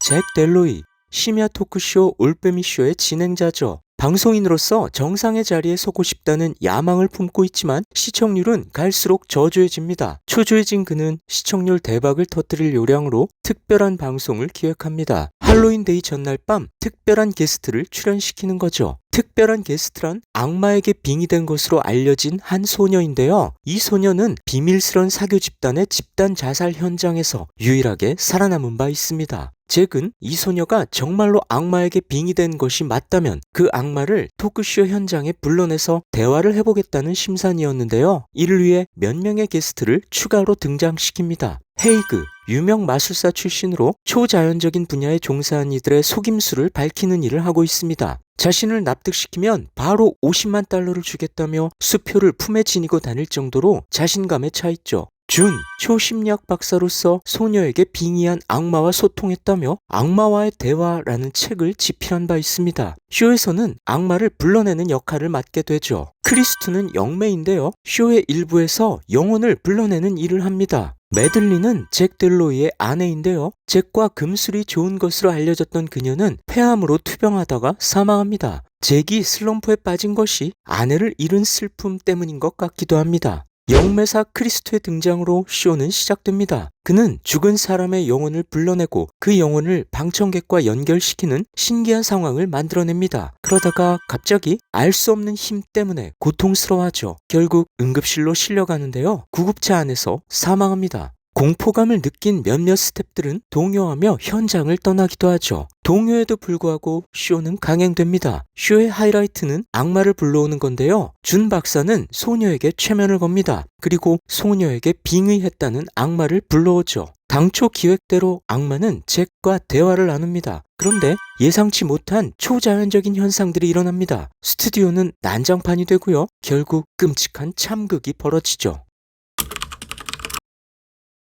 잭 델로이, 심야 토크쇼 올빼미쇼의 진행자죠. 방송인으로서 정상의 자리에 서고 싶다는 야망을 품고 있지만 시청률은 갈수록 저조해집니다. 초조해진 그는 시청률 대박을 터뜨릴 요량으로 특별한 방송을 기획합니다. 할로윈데이 전날 밤 특별한 게스트를 출연시키는 거죠. 특별한 게스트란 악마에게 빙의된 것으로 알려진 한 소녀인데요. 이 소녀는 비밀스런 사교 집단의 집단 자살 현장에서 유일하게 살아남은 바 있습니다. 잭은 이 소녀가 정말로 악마에게 빙의된 것이 맞다면 그 악마를 토크쇼 현장에 불러내서 대화를 해보겠다는 심산이었는데요. 이를 위해 몇 명의 게스트를 추가로 등장시킵니다. 헤이그, 유명 마술사 출신으로 초자연적인 분야에 종사한 이들의 속임수를 밝히는 일을 하고 있습니다. 자신을 납득시키면 바로 50만 달러를 주겠다며 수표를 품에 지니고 다닐 정도로 자신감에 차 있죠. 준, 초심리학 박사로서 소녀에게 빙의한 악마와 소통했다며 악마와의 대화라는 책을 집필한 바 있습니다. 쇼에서는 악마를 불러내는 역할을 맡게 되죠. 크리스트는 영매인데요. 쇼의 일부에서 영혼을 불러내는 일을 합니다. 매들리는 잭 델로이의 아내인데요. 잭과 금술이 좋은 것으로 알려졌던 그녀는 폐암으로 투병하다가 사망합니다. 잭이 슬럼프에 빠진 것이 아내를 잃은 슬픔 때문인 것 같기도 합니다. 영매사 크리스토의 등장으로 쇼는 시작됩니다. 그는 죽은 사람의 영혼을 불러내고 그 영혼을 방청객과 연결시키는 신기한 상황을 만들어냅니다. 그러다가 갑자기 알 수 없는 힘 때문에 고통스러워하죠. 결국 응급실로 실려가는데요. 구급차 안에서 사망합니다. 공포감을 느낀 몇몇 스태프들은 동요하며 현장을 떠나기도 하죠. 동요에도 불구하고 쇼는 강행됩니다. 쇼의 하이라이트는 악마를 불러오는 건데요. 준 박사는 소녀에게 최면을 겁니다. 그리고 소녀에게 빙의했다는 악마를 불러오죠. 당초 기획대로 악마는 잭과 대화를 나눕니다. 그런데 예상치 못한 초자연적인 현상들이 일어납니다. 스튜디오는 난장판이 되고요. 결국 끔찍한 참극이 벌어지죠.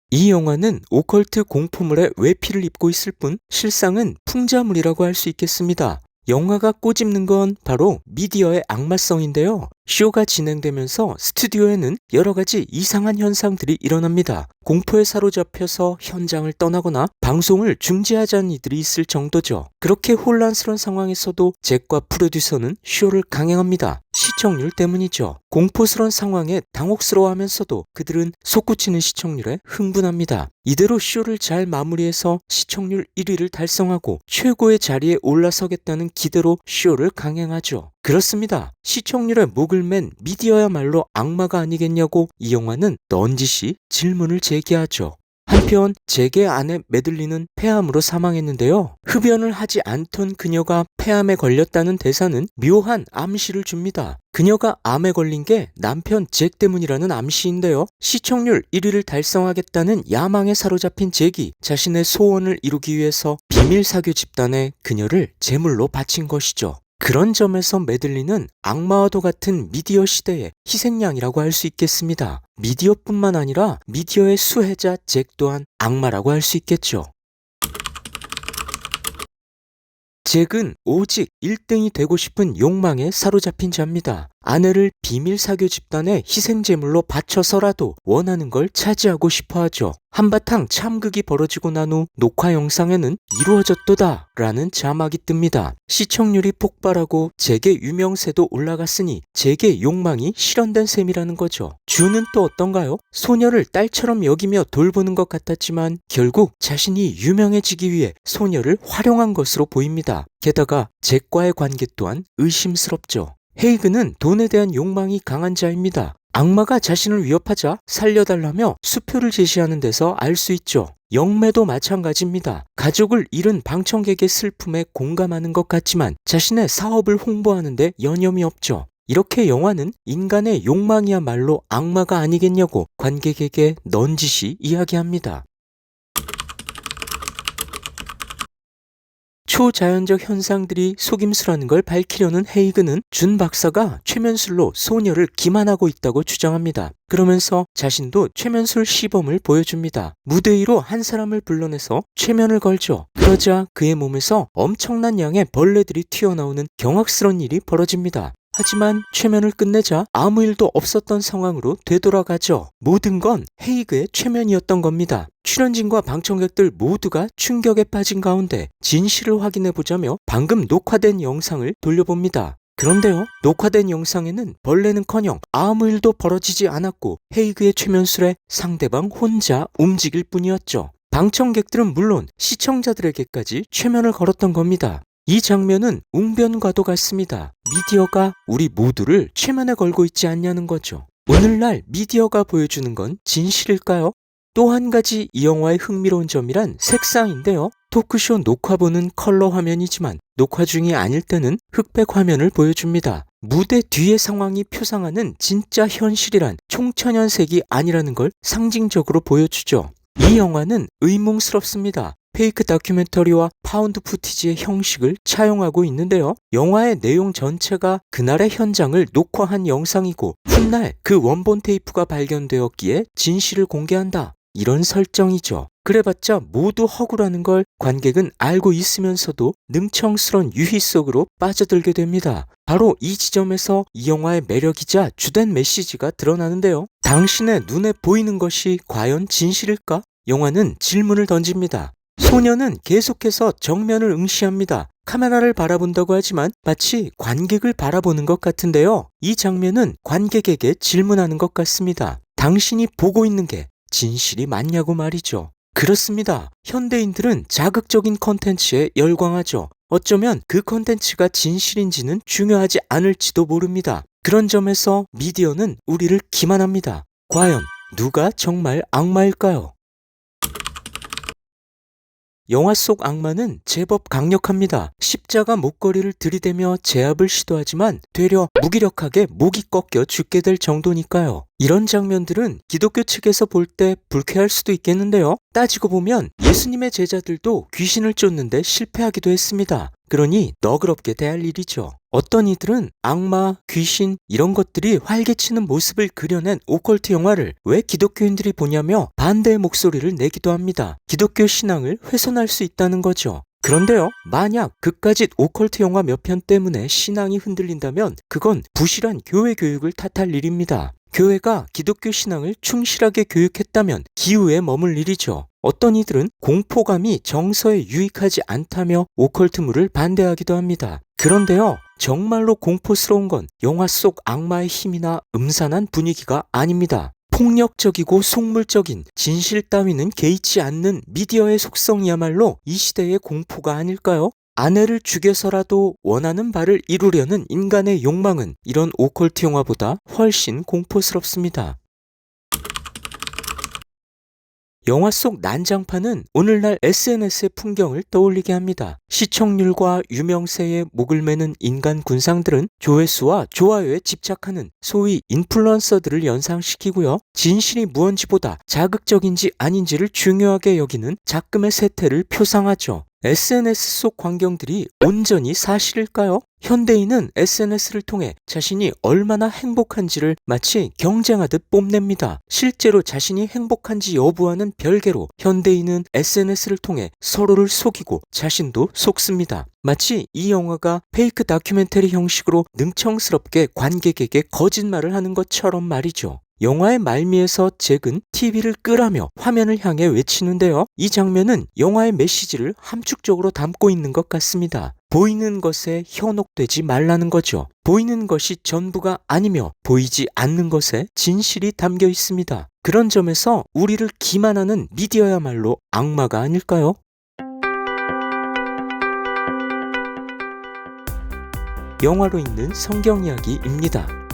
이 영화는 오컬트 공포물의 외피를 입고 있을 뿐 실상은 풍자물이라고 할 수 있겠습니다. 영화가 꼬집는 건 바로 미디어의 악마성인데요. 쇼가 진행되면서 스튜디오에는 여러 가지 이상한 현상들이 일어납니다. 공포에 사로잡혀서 현장을 떠나거나 방송을 중지하자는 이들이 있을 정도죠. 그렇게 혼란스러운 상황에서도 잭과 프로듀서는 쇼를 강행합니다. 시청률 때문이죠. 공포스러운 상황에 당혹스러워하면서도 그들은 솟구치는 시청률에 흥분합니다. 이대로 쇼를 잘 마무리해서 시청률 1위를 달성하고 최고의 자리에 올라서겠다는 기대로 쇼를 강행하죠. 그렇습니다. 시청률에 목을 맨 미디어야말로 악마가 아니겠냐고 이 영화는 넌지시 질문을 제기하죠. 한편 잭의 아내 매들리는 폐암으로 사망했는데요. 흡연을 하지 않던 그녀가 폐암에 걸렸다는 대사는 묘한 암시를 줍니다. 그녀가 암에 걸린 게 남편 잭 때문이라는 암시인데요. 시청률 1위를 달성하겠다는 야망에 사로잡힌 잭이 자신의 소원을 이루기 위해서 비밀 사교 집단에 그녀를 제물로 바친 것이죠. 그런 점에서 매들리는 악마와도 같은 미디어 시대의 희생양이라고 할 수 있겠습니다. 미디어뿐만 아니라 미디어의 수혜자 잭 또한 악마라고 할 수 있겠죠. 잭은 오직 1등이 되고 싶은 욕망에 사로잡힌 자입니다. 아내를 비밀 사교 집단의 희생제물로 바쳐서라도 원하는 걸 차지하고 싶어 하죠. 한바탕 참극이 벌어지고 난 후 녹화 영상에는 이루어졌도다 라는 자막이 뜹니다. 시청률이 폭발하고 잭의 유명세도 올라갔으니 잭의 욕망이 실현된 셈이라는 거죠. 주는 또 어떤가요? 소녀를 딸처럼 여기며 돌보는 것 같았지만 결국 자신이 유명해지기 위해 소녀를 활용한 것으로 보입니다. 게다가 잭과의 관계 또한 의심스럽죠. 헤이그는 돈에 대한 욕망이 강한 자입니다. 악마가 자신을 위협하자 살려달라며 수표를 제시하는 데서 알 수 있죠. 영매도 마찬가지입니다. 가족을 잃은 방청객의 슬픔에 공감하는 것 같지만 자신의 사업을 홍보하는데 여념이 없죠. 이렇게 영화는 인간의 욕망이야말로 악마가 아니겠냐고 관객에게 넌지시 이야기합니다. 초자연적 현상들이 속임수라는 걸 밝히려는 헤이그는 준 박사가 최면술로 소녀를 기만하고 있다고 주장합니다. 그러면서 자신도 최면술 시범을 보여줍니다. 무대 위로 한 사람을 불러내서 최면을 걸죠. 그러자 그의 몸에서 엄청난 양의 벌레들이 튀어나오는 경악스러운 일이 벌어집니다. 하지만 최면을 끝내자 아무 일도 없었던 상황으로 되돌아가죠. 모든 건 헤이그의 최면이었던 겁니다. 출연진과 방청객들 모두가 충격에 빠진 가운데 진실을 확인해보자며 방금 녹화된 영상을 돌려봅니다. 그런데요, 녹화된 영상에는 벌레는커녕 아무 일도 벌어지지 않았고 헤이그의 최면술에 상대방 혼자 움직일 뿐이었죠. 방청객들은 물론 시청자들에게까지 최면을 걸었던 겁니다. 이 장면은 웅변과도 같습니다. 미디어가 우리 모두를 최면에 걸고 있지 않냐는 거죠. 오늘날 미디어가 보여주는 건 진실일까요? 또 한 가지 이 영화의 흥미로운 점이란 색상인데요. 토크쇼 녹화본은 컬러 화면이지만 녹화 중이 아닐 때는 흑백 화면을 보여줍니다. 무대 뒤의 상황이 표상하는 진짜 현실이란 총천연색이 아니라는 걸 상징적으로 보여주죠. 이 영화는 의문스럽습니다. 페이크 다큐멘터리와 파운드 푸티지의 형식을 차용하고 있는데요. 영화의 내용 전체가 그날의 현장을 녹화한 영상이고 훗날 그 원본 테이프가 발견되었기에 진실을 공개한다. 이런 설정이죠. 그래봤자 모두 허구라는 걸 관객은 알고 있으면서도 능청스런 유희 속으로 빠져들게 됩니다. 바로 이 지점에서 이 영화의 매력이자 주된 메시지가 드러나는데요. 당신의 눈에 보이는 것이 과연 진실일까? 영화는 질문을 던집니다. 소녀는 계속해서 정면을 응시합니다. 카메라를 바라본다고 하지만 마치 관객을 바라보는 것 같은데요. 이 장면은 관객에게 질문하는 것 같습니다. 당신이 보고 있는 게 진실이 맞냐고 말이죠. 그렇습니다. 현대인들은 자극적인 컨텐츠에 열광하죠. 어쩌면 그 컨텐츠가 진실인지는 중요하지 않을지도 모릅니다. 그런 점에서 미디어는 우리를 기만합니다. 과연 누가 정말 악마일까요? 영화 속 악마는 제법 강력합니다. 십자가 목걸이를 들이대며 제압을 시도하지만 되려 무기력하게 목이 꺾여 죽게 될 정도니까요. 이런 장면들은 기독교 측에서 볼 때 불쾌할 수도 있겠는데요. 따지고 보면 예수님의 제자들도 귀신을 쫓는데 실패하기도 했습니다. 그러니 너그럽게 대할 일이죠. 어떤 이들은 악마, 귀신 이런 것들이 활개치는 모습을 그려낸 오컬트 영화를 왜 기독교인들이 보냐며 반대의 목소리를 내기도 합니다. 기독교 신앙을 훼손할 수 있다는 거죠. 그런데요, 만약 그까짓 오컬트 영화 몇 편 때문에 신앙이 흔들린다면 그건 부실한 교회 교육을 탓할 일입니다. 교회가 기독교 신앙을 충실하게 교육했다면 기후에 머물 일이죠. 어떤 이들은 공포감이 정서에 유익하지 않다며 오컬트물을 반대하기도 합니다. 그런데요, 정말로 공포스러운 건 영화 속 악마의 힘이나 음산한 분위기가 아닙니다. 폭력적이고 속물적인 진실 따위는 개의치 않는 미디어의 속성이야말로 이 시대의 공포가 아닐까요? 아내를 죽여서라도 원하는 바를 이루려는 인간의 욕망은 이런 오컬트 영화보다 훨씬 공포스럽습니다. 영화 속 난장판은 오늘날 SNS의 풍경을 떠올리게 합니다. 시청률과 유명세에 목을 매는 인간 군상들은 조회수와 좋아요에 집착하는 소위 인플루언서들을 연상시키고요. 진실이 무언지보다 자극적인지 아닌지를 중요하게 여기는 작금의 세태를 표상하죠. SNS 속 광경들이 온전히 사실일까요? 현대인은 SNS를 통해 자신이 얼마나 행복한지를 마치 경쟁하듯 뽐냅니다. 실제로 자신이 행복한지 여부와는 별개로 현대인은 SNS를 통해 서로를 속이고 자신도 속습니다. 마치 이 영화가 페이크 다큐멘터리 형식으로 능청스럽게 관객에게 거짓말을 하는 것처럼 말이죠. 영화의 말미에서 잭은 TV를 끄라며 화면을 향해 외치는데요. 이 장면은 영화의 메시지를 함축적으로 담고 있는 것 같습니다. 보이는 것에 현혹되지 말라는 거죠. 보이는 것이 전부가 아니며 보이지 않는 것에 진실이 담겨 있습니다. 그런 점에서 우리를 기만하는 미디어야말로 악마가 아닐까요? 영화로 있는 성경 이야기입니다.